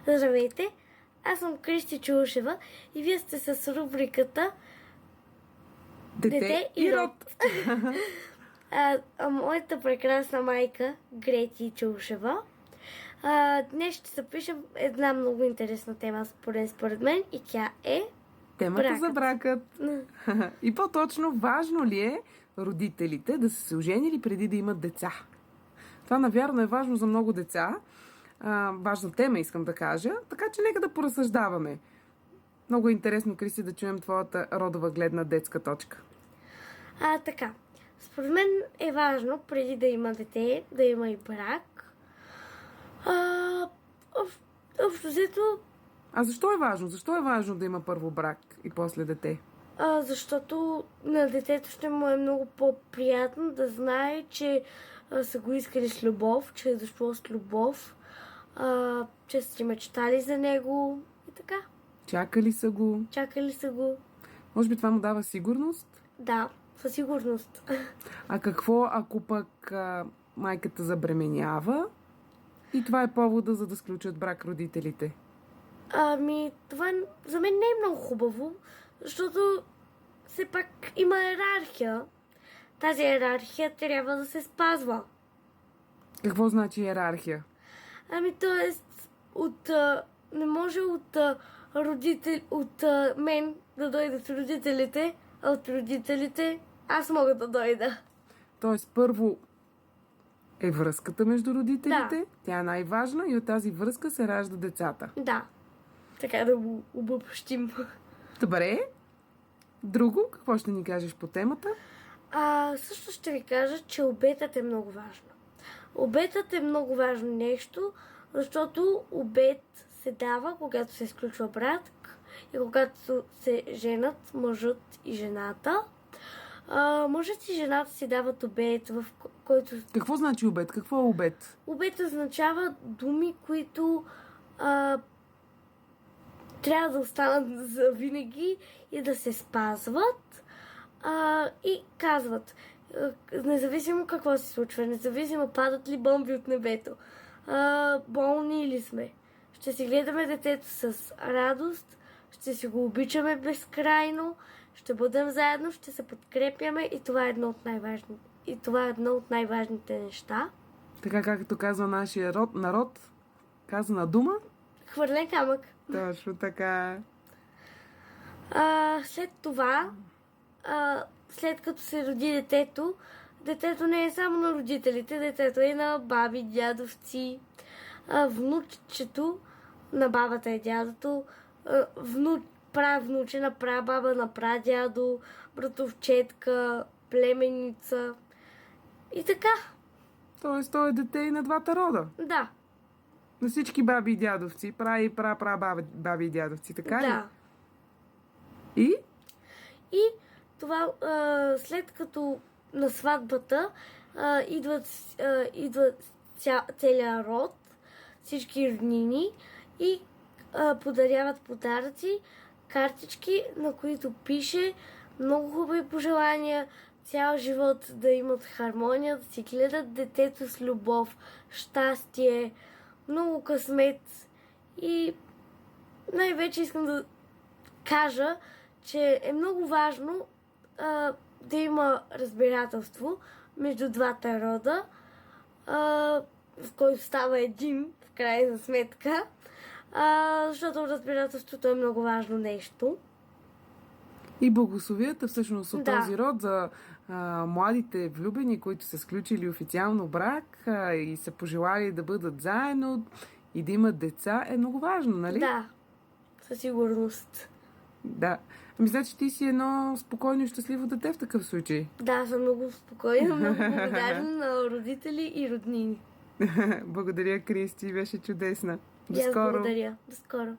Здравейте, аз съм Кристи Чулшева и вие сте с рубриката Дете и род. Моята прекрасна майка Грети Чулшева. Днес ще запишем една много интересна тема според мен и тя е Темата бракът. за бракът. И по-точно, важно ли е родителите да са се оженили преди да имат деца? Това, навярно, е важно за много деца. Важна тема, искам да кажа. Така че нека да поразсъждаваме. Много е интересно, Кристи, да чуем твоята родова гледна детска точка. Така. Според мен е важно, преди да има дете, да има и брак. Общо взето... Защо е важно? Защо е важно да има първо брак и после дете? Защото на детето ще му е много по-приятно да знае, че са го искали с любов, че е дошло с любов, че са си мечтали за него и така. Чакали са го. Може би това му дава сигурност? Да, със сигурност. А какво, ако пък майката забременява и това е повода, за да сключат брак родителите? Това за мен не е много хубаво, защото все пак има иерархия. Тази иерархия трябва да се спазва. Какво значи иерархия? Не може от мен да дойдат родителите, а от родителите аз мога да дойда. Тоест, първо е връзката между родителите, да. Тя е най-важна и от тази връзка се ражда децата. Да, така да го обобщим. Добре. Друго? Какво ще ни кажеш по темата? Също ще ви кажа, че обетът е много важно. Обетът е много важно нещо, защото обет се дава, когато се изключва брак и когато се женат мъжът и жената. Мъжът и жената си дават обет, в който... Какво значи обет? Какво е обет? Обет означава думи, които трябва да останат за винаги и да се спазват. И казват, независимо какво се случва, независимо падат ли бомби от небето, болни ли сме, ще си гледаме детето с радост, ще си го обичаме безкрайно, ще бъдем заедно, ще се подкрепяме и това е едно от най-важните неща. Така както казва нашия народ, казана дума? Хвърлен камък. Точно така. След това, след като се роди детето не е само на родителите, детето е на баби, дядовци, внучето на бабата е дядото, правнуче на прабаба, на прадядо, братовчетка, племеница и така. Тоест, той е дете и на двата рода? Да. На всички баби и дядовци, баби и дядовци, така ли? Да. И това, след като на сватбата идва целият род, всички роднини и подаряват подаръци, картички, на които пише много хубави пожелания, цял живот да имат хармония, да си гледат детето с любов, щастие, много късмет и най-вече искам да кажа, че е много важно да има разбирателство между двата рода, в който става един, в крайна сметка, защото разбирателството е много важно нещо. И благословията всъщност от този род за младите влюбени, които са сключили официално брак и са пожелали да бъдат заедно и да имат деца, е много важно, нали? Да, със сигурност. Да. Значи ти си едно спокойно и щастливо дете в такъв случай. Да, съм много спокойна, много благодарна на родители и роднини. Благодаря, Кристи, беше чудесна. До скоро. Благодаря. До скоро.